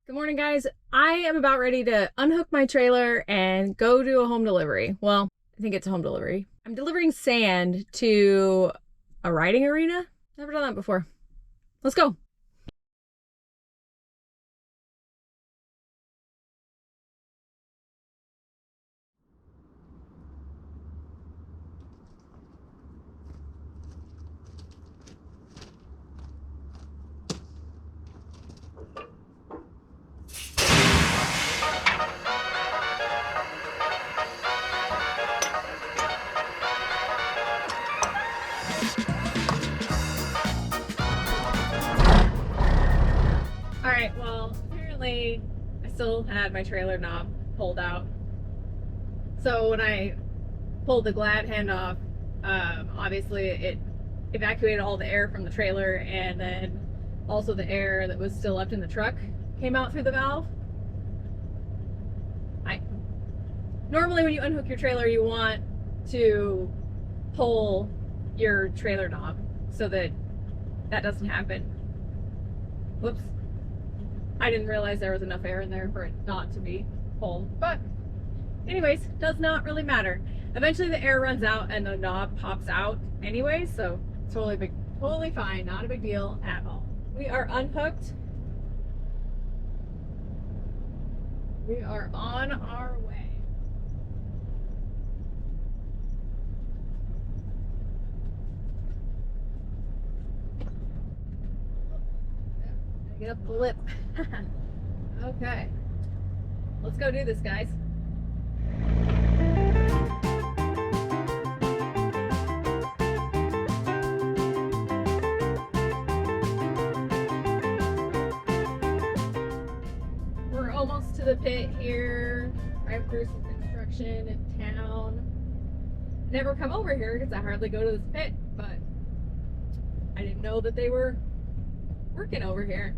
Good morning, guys. I am about ready to unhook my trailer and go do a home delivery. Well, I think it's a home delivery. I'm delivering sand to a riding arena. Never done that before. Let's go. All right, well, apparently I still had my trailer knob pulled out. So when I pulled the glad hand off, obviously it evacuated all the air from the trailer, and then also the air that was still left in the truck came out through the valve. Normally when you unhook your trailer, you want to pull your trailer knob so that that doesn't happen. Whoops. I didn't realize there was enough air in there for it not to be pulled. But anyways, does not really matter. Eventually the air runs out and the knob pops out anyway, so totally fine, not a big deal at all. We are unhooked. We are on our way. Get up the lip. Okay. Let's go do this, guys. We're almost to the pit here. Drive through some construction in town. Never come over here because I hardly go to this pit, but I didn't know that they were working over here.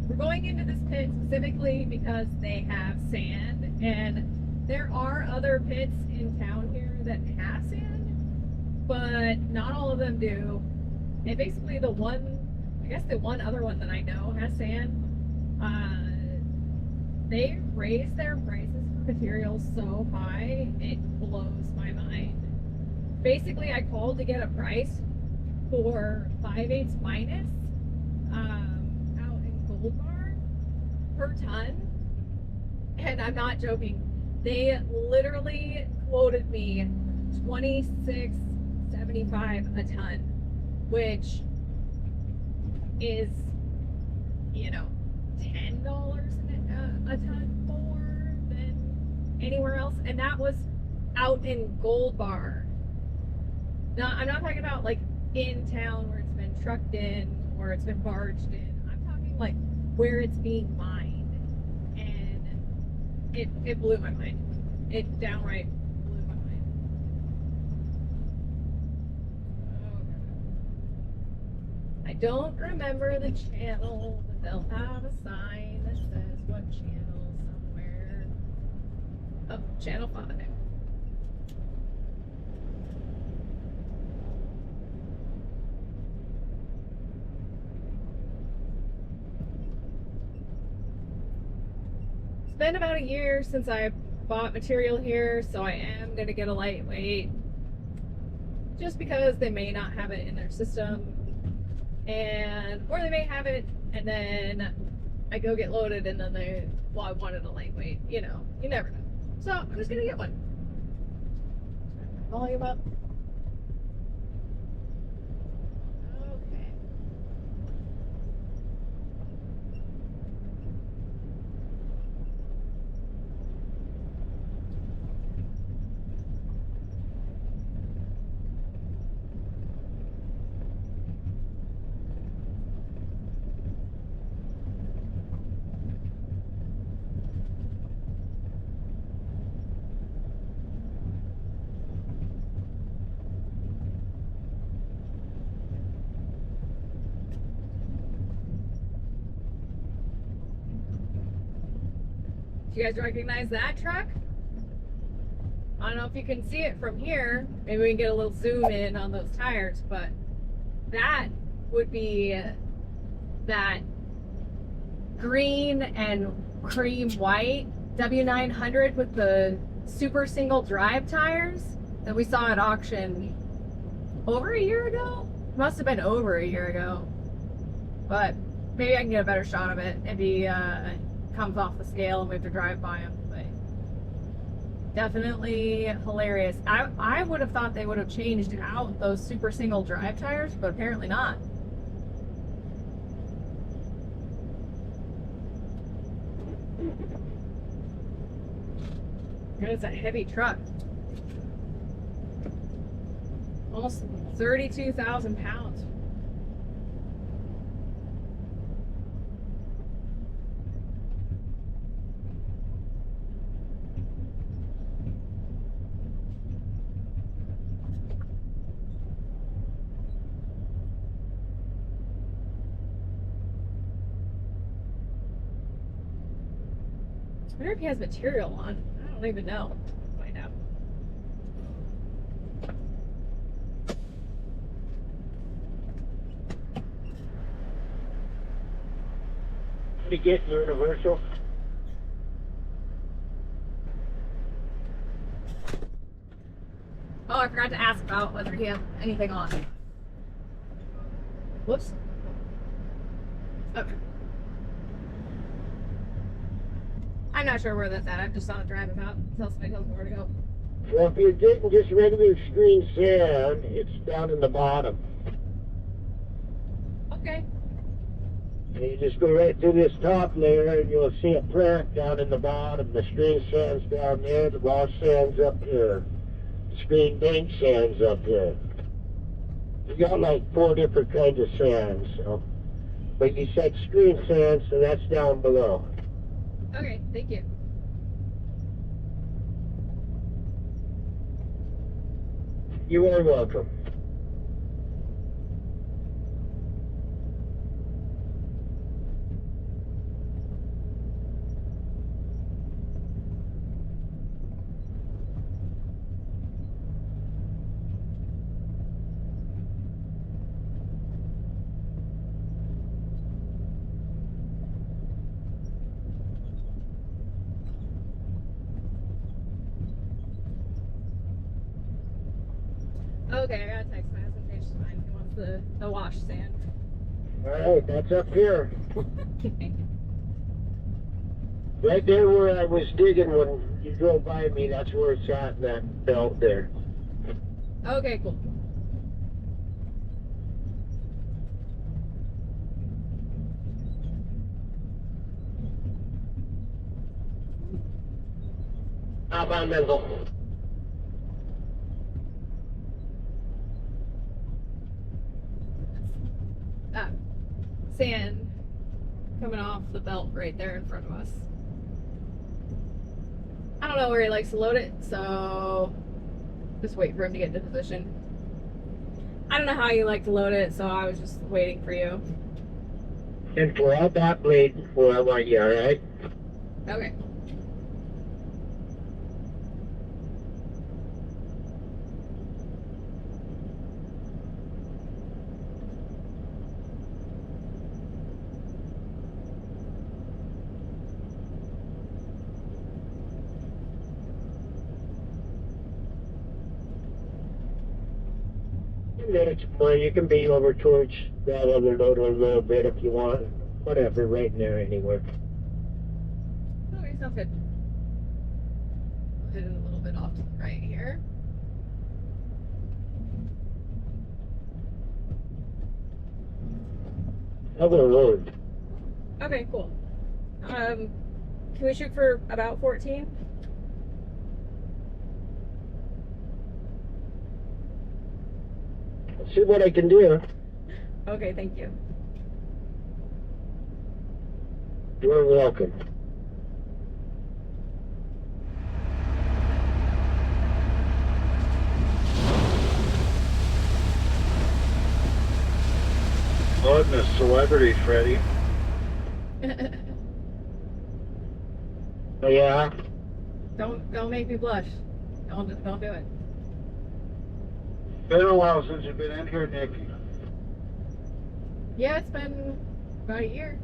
We're going into this pit specifically because they have sand, and there are other pits in town here that have sand, but not all of them do. And basically the one other one that I know has sand, they raise their prices for materials so high, it blows my mind. Basically, I called to get a price for 5/8 minus out in Gold Bar per ton, and I'm not joking. They literally quoted me $26.75 a ton, which is, $10 a ton more than anywhere else, and that was out in Gold Bar. Now, I'm not talking about like in town where it's been trucked in or it's been barged in. I'm talking like where it's being mined. And it blew my mind. It downright blew my mind. Okay. I don't remember the channel, but they'll have a sign that says what channel somewhere. Oh, channel 5. It's been about a year since I bought material here, so I am going to get a lightweight just because they may not have it in their system, or they may have it and then I go get loaded and then I wanted a lightweight, you never know. So I'm just going to get one. Volume up. Do you guys recognize that truck? I don't know if you can see it from here. Maybe we can get a little zoom in on those tires, but that would be that green and cream white W900 with the super single drive tires that we saw at auction over a year ago. Must have been over a year ago, but maybe I can get a better shot of it if he comes off the scale and we have to drive by him. But definitely hilarious. I would have thought they would have changed out those super single drive tires, but apparently not. It's a heavy truck. Almost 32,000 pounds. I wonder if he has material on. I don't even know. Find out. To get universal. Oh, I forgot to ask about whether he has anything on. Whoops. Okay. I'm not sure where that's at. I just saw it drive about until somebody tells me where to go. Well, if you're getting just regular screen sand, it's down in the bottom. Okay. And you just go right through this top layer and you'll see a plant down in the bottom. The screen sand's down there, the wash sand's up here. The screen bank sand's up here. You got like 4 different kinds of sand, so. But you said screen sand, so that's down below. Okay, thank you. You are welcome. Okay, I got a text. My husband changed his mind. He wants the wash sand. Alright, that's up here. Right there where I was digging when you drove by me, that's where it's at in that belt there. Okay, cool. How about Menzel? Sand coming off the belt right there in front of us. I don't know where he likes to load it, so just wait for him to get into position. I don't know how you like to load it, so I was just waiting for you. And pour out that blade before I want you, alright? Okay. Minutes more, you can be over towards that other load a little bit if you want. Whatever, right in there anywhere. Okay, sounds good. We'll hit it a little bit off to the right here. Other load. Okay, cool. Can we shoot for about 14? See what I can do. Okay, thank you. You're welcome. Loading a celebrity, Freddie. Oh, yeah? Don't make me blush. Don't do it. Been a while since you've been in here, Nicky. Yeah, it's been about a year.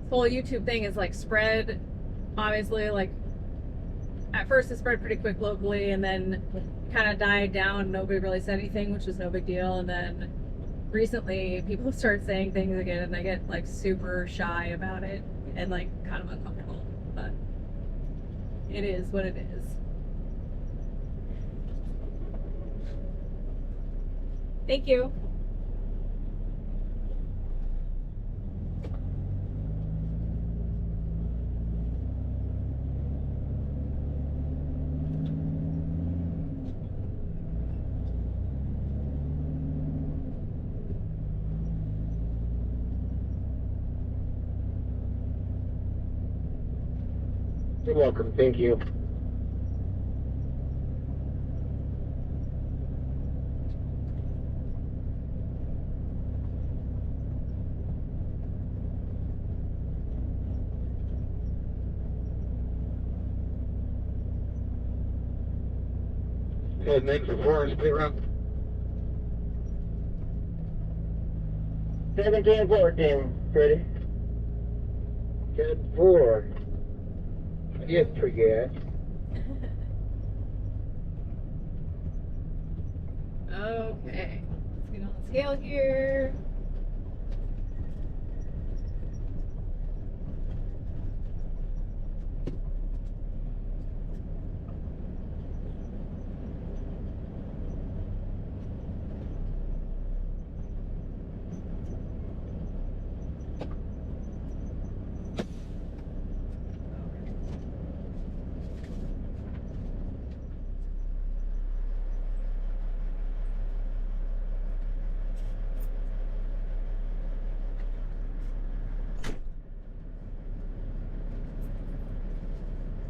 This whole YouTube thing is like spread, obviously, like at first it spread pretty quick locally and then kind of died down. Nobody really said anything, which was no big deal. And then recently people start saying things again and I get like super shy about it and like kind of uncomfortable. But it is what it is. Thank you. You're welcome. Thank you. And then for Forest Playground. 1714, Freddie. 10-4. I did forget. Okay. Let's get on the scale here.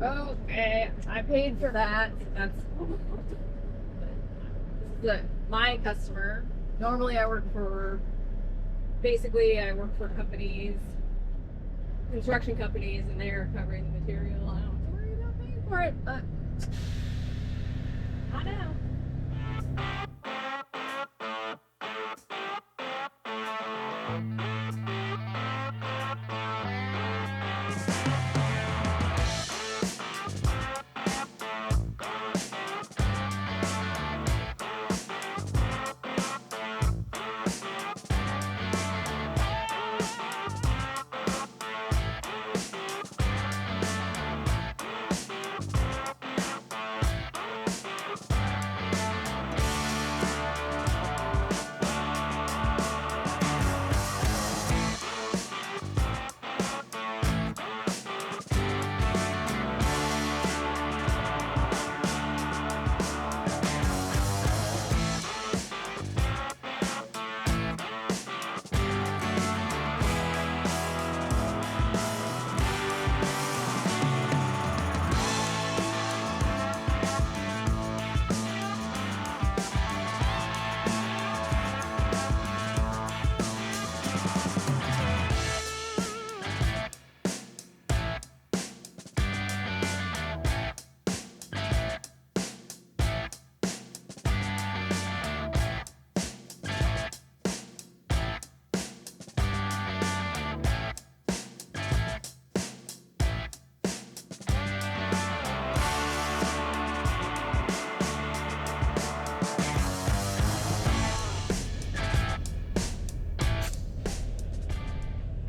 Okay, I paid for that. That's my customer. Normally, I work for companies, construction companies, and they're covering the material. I don't have to worry about paying for it, but I know.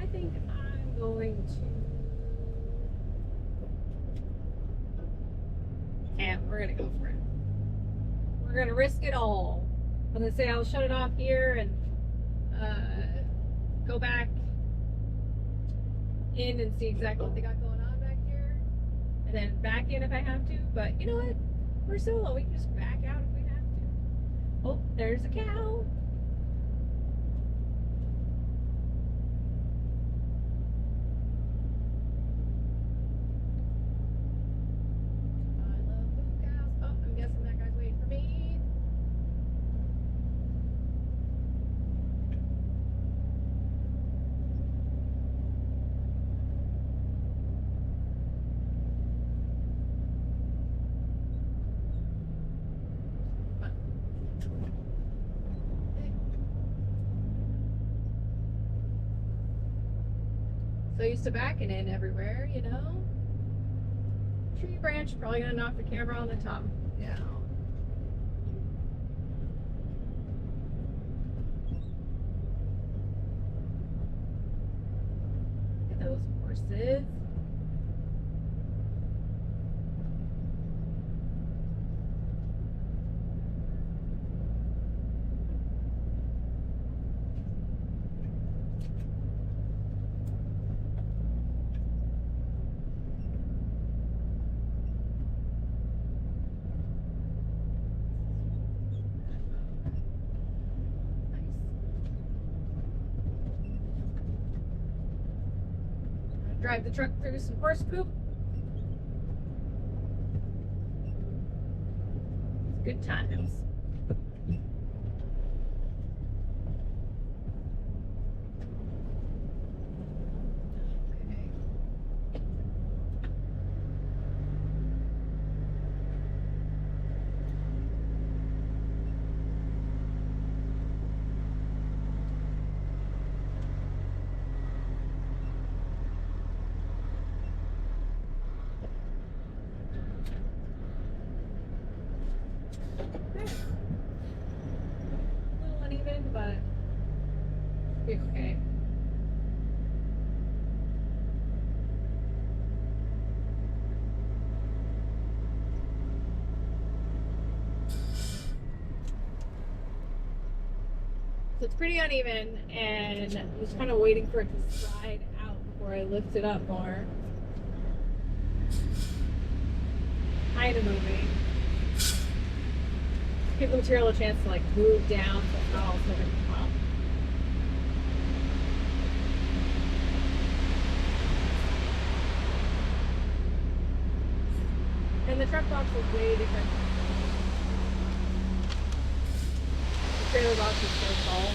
I think I'm going to. And we're gonna go for it. We're gonna risk it all. I'm gonna say I'll shut it off here and go back in and see exactly what they got going on back here, and then back in if I have to. But you know what? We're solo. We can just back out if we have to. Oh, there's a cow. I love moo cows. Oh, I'm guessing that guy's waiting for me. So used to backing in everywhere, you know? Tree branch, probably gonna knock the camera on the top down. Look at those horses. Drive the truck through some horse poop. It's good times. Okay. A little uneven, but be okay. So it's pretty uneven, and I'm just kind of waiting for it to slide out before I lift it up more. Kind of moving. Give the material a chance to like move down so it's not all sort of up. And the truck box is way different. The trailer box is so tall.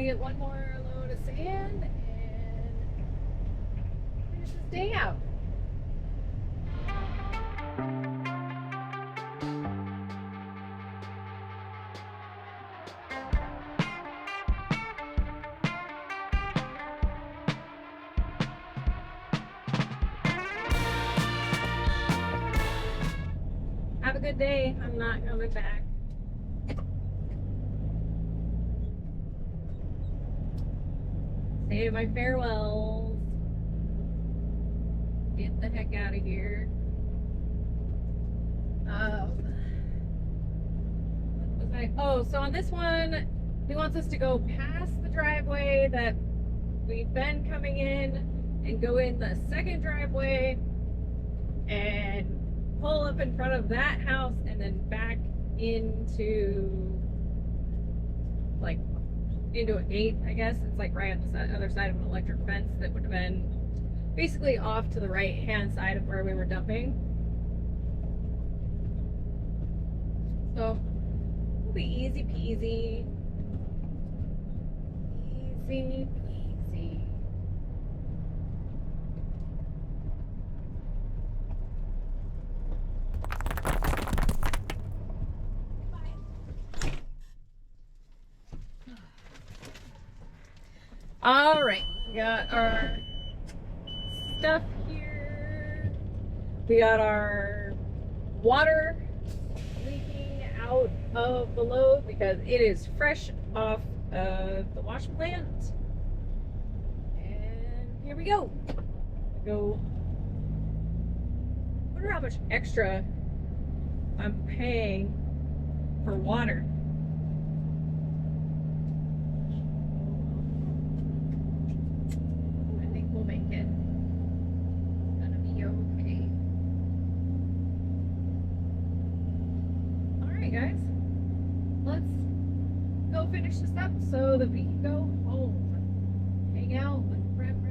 get one more load of sand and finish this day out. Have a good day. I'm not coming back. Say my farewells. Get the heck out of here. What was I? Oh, so on this one, he wants us to go past the driveway that we've been coming in and go in the second driveway and pull up in front of that house and then back into a gate, I guess. It's like right on the other side of an electric fence that would have been basically off to the right hand side of where we were dumping. So it'll be easy peasy. Easy peasy. All right, we got our stuff here. We got our water leaking out of the load because it is fresh off of the wash plant. And here we go. Wonder how much extra I'm paying for water. Guys, let's go finish this up so that we can go home, hang out with Rem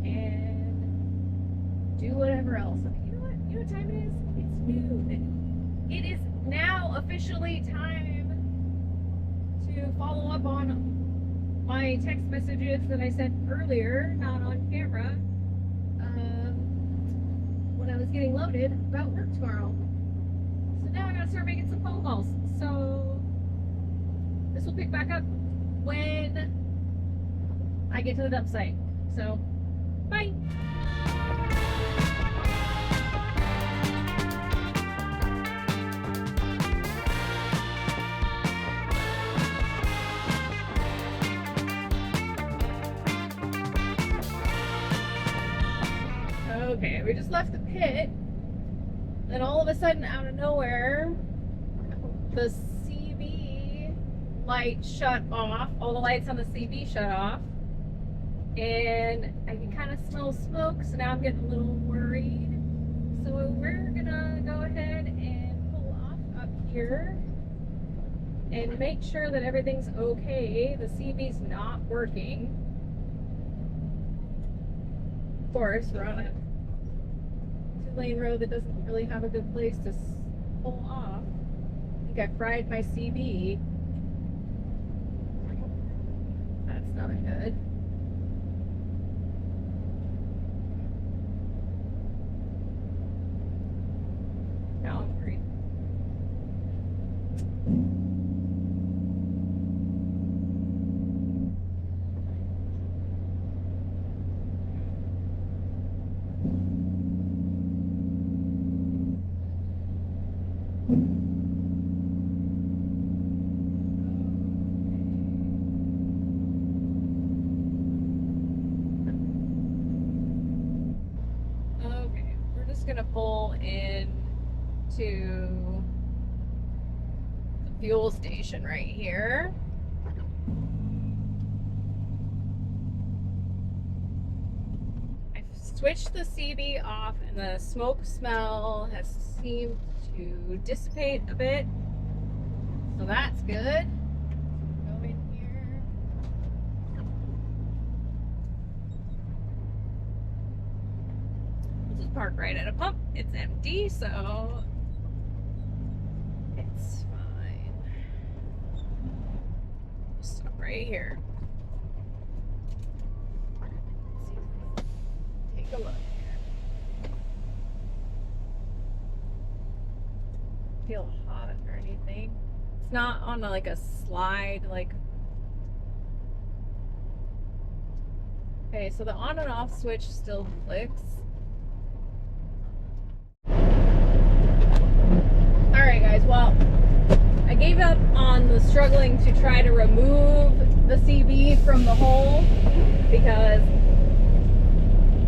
and do whatever else. You know what time it is? It's noon. It is now officially time to follow up on my text messages that I sent earlier, not on camera, when I was getting loaded about work tomorrow. Now I gotta start making some phone calls. So this will pick back up when I get to the dump site. So bye. Okay, we just left the pit. Then all of a sudden, out of nowhere, the CB light shut off. All the lights on the CB shut off. And I can kind of smell smoke, so now I'm getting a little worried. So we're gonna go ahead and pull off up here and make sure that everything's okay. The CB's not working. Of course, we're on a lane road that doesn't really have a good place to pull off. I think I fried my CB. That's not good. Now I'm worried. Gonna pull in to the fuel station right here. I've switched the CB off and the smoke smell has seemed to dissipate a bit, so that's good. Go in here. Park right at a pump. It's empty, so it's fine. Stop right here. Let's see. Take a look here. Feel hot or anything. It's not on like a slide, like. Okay, so the on and off switch still flicks. Alright guys, well, I gave up on the struggling to try to remove the CB from the hole because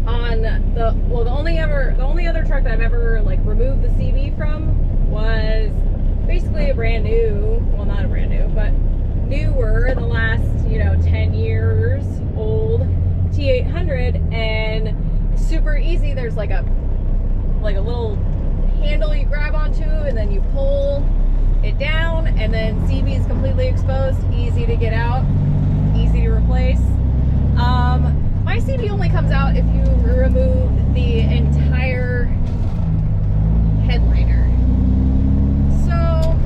on the only other truck that I've ever like removed the CB from was basically a brand new, well not a brand new, but newer in the last, 10 years old T800, and super easy. There's like a little handle you grab onto and then you pull it down, and then CB is completely exposed, easy to get out, easy to replace. My CB only comes out if you remove the entire headliner. So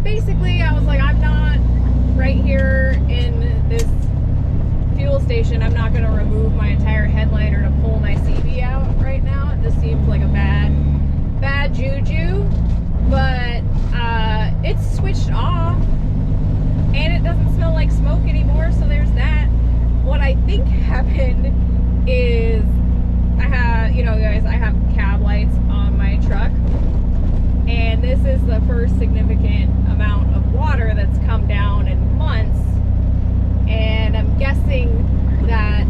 basically I was like, I'm not right here in this fuel station, I'm not going to remove my entire headliner to pull my CB out right now. It just seems like a bad juju, but it's switched off and it doesn't smell like smoke anymore, so there's that. What I think happened is I have cab lights on my truck, and this is the first significant amount of water that's come down in months, and I'm guessing that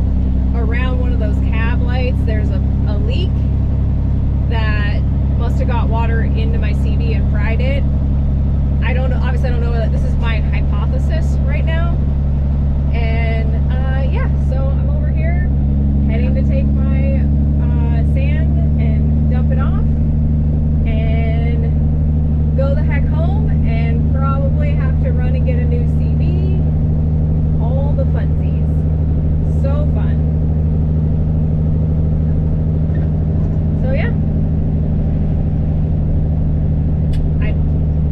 around one of those cab lights there's a leak that must have got water into my CB and fried it. I don't know, obviously I don't know, this is my hypothesis right now. And yeah, so I'm over here heading to take my sand and dump it off and go the heck home, and probably have to run and get a new CB. All the funsies. So fun. So yeah.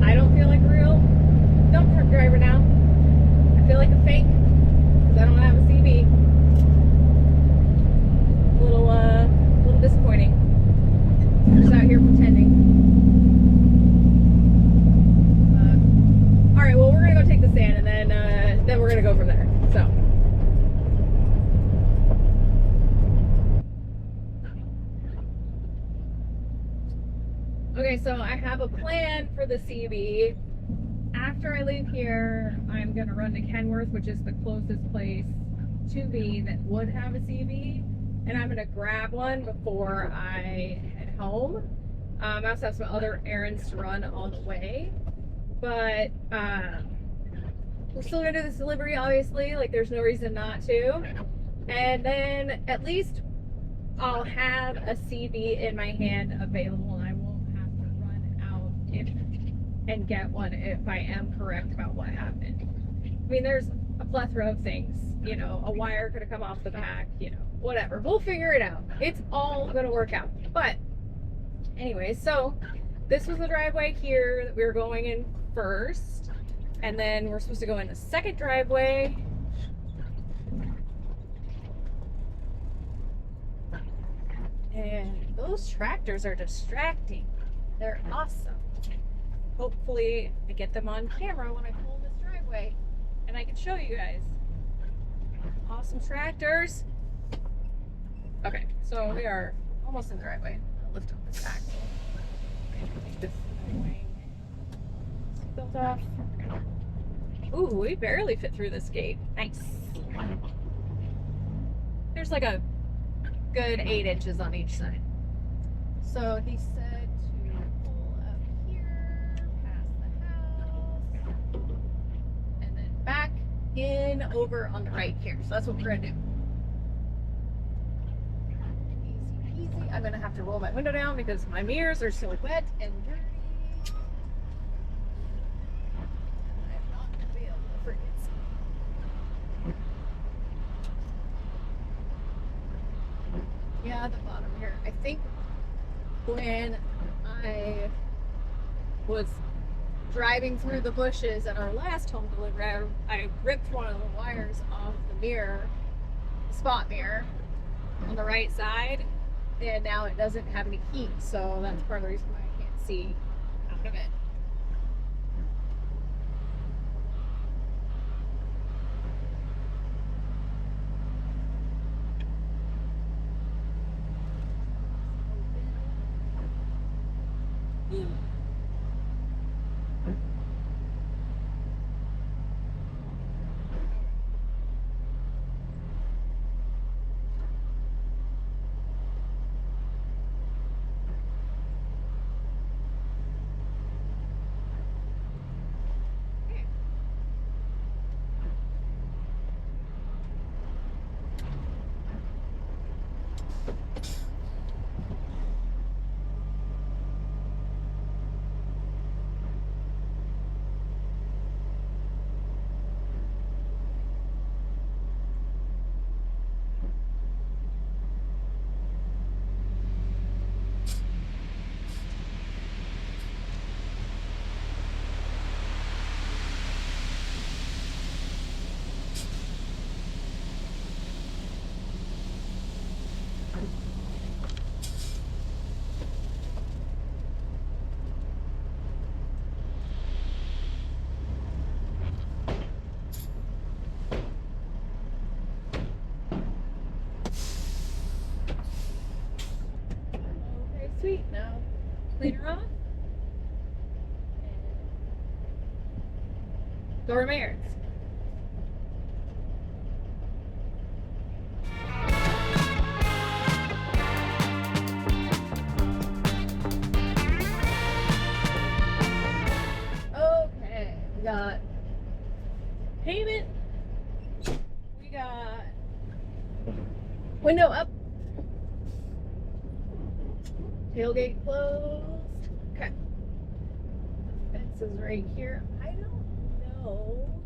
I don't feel like a real dump truck driver now. I feel like a fake because I don't have a CB. A little disappointing. Just out here pretending. All right, well we're gonna go take the sand, and then we're gonna go from there. So. Okay, so I have a plan for the CB. After I leave here, I'm going to run to Kenworth, which is the closest place to me that would have a CB, and I'm going to grab one before I head home. I also have some other errands to run on the way, but we're still going to do this delivery, obviously. Like, there's no reason not to. And then at least I'll have a CB in my hand available, and I won't and get one if I am correct about what happened. I mean, there's a plethora of things, a wire could have come off the back, whatever. We'll figure it out. It's all gonna work out. But anyway, so this was the driveway here that we were going in first, and then we're supposed to go in the second driveway. And those tractors are distracting. They're awesome. Hopefully I get them on camera when I pull this driveway and I can show you guys. Awesome tractors. Okay, so we are almost in the driveway. I'll lift up this back. Take this seatbelt off. Ooh, we barely fit through this gate. Nice. There's like a good 8 inches on each side. So he said to pull up here, past the house, and then back in over on the right here. So that's what we're gonna do. Easy peasy. I'm gonna have to roll my window down because my mirrors are so wet and dirty. I'm not gonna be able to freaking see. Yeah, the bottom here. I think when I was driving through the bushes at our last home delivery, I ripped one of the wires off the mirror, the spot mirror on the right side, and now it doesn't have any heat, so that's part of the reason why I can't see out of it. Okay, sweet. Now clean her off. Go to Mayor's. Okay, we got payment. We got window up. Tailgate closed. Okay. Fence is right here. I don't know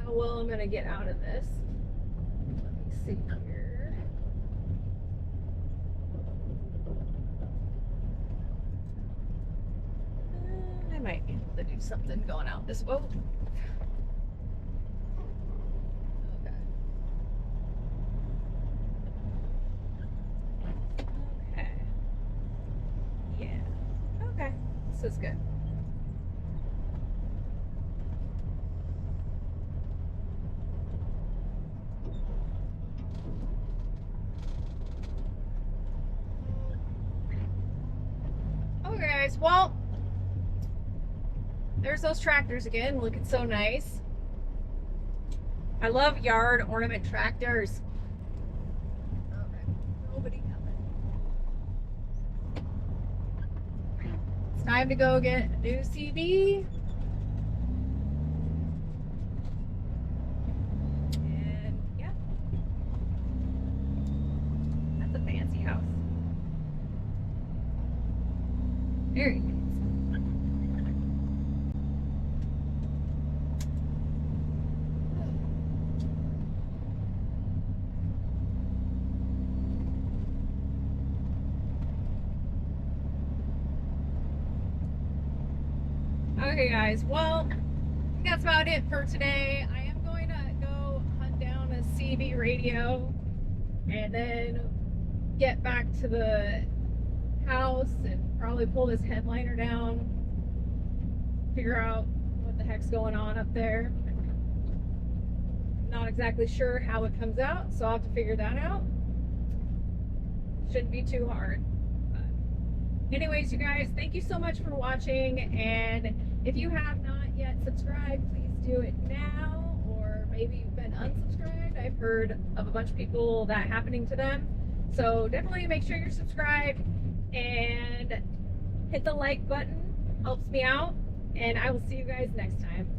how well I'm gonna get out of this. Let me see here. I might be able to do something going out this way. Okay. Okay. Yeah. Okay. This is good. Okay, guys. Well, there's those tractors again, looking so nice. I love yard ornament tractors. Okay, nobody coming. It's time to go get a new CB. And yeah, that's a fancy house. Very nice. Okay, guys. Well, I think that's about it for today. I am going to go hunt down a CB radio and then get back to the house and probably pull this headliner down, figure out what the heck's going on up there. Not exactly sure how it comes out, so I'll have to figure that out. Shouldn't be too hard. But anyways, you guys, thank you so much for watching, and if you have not yet subscribed, please do it now, or maybe you've been unsubscribed. I've heard of a bunch of people that happening to them. So definitely make sure you're subscribed and hit the like button. Helps me out, and I will see you guys next time.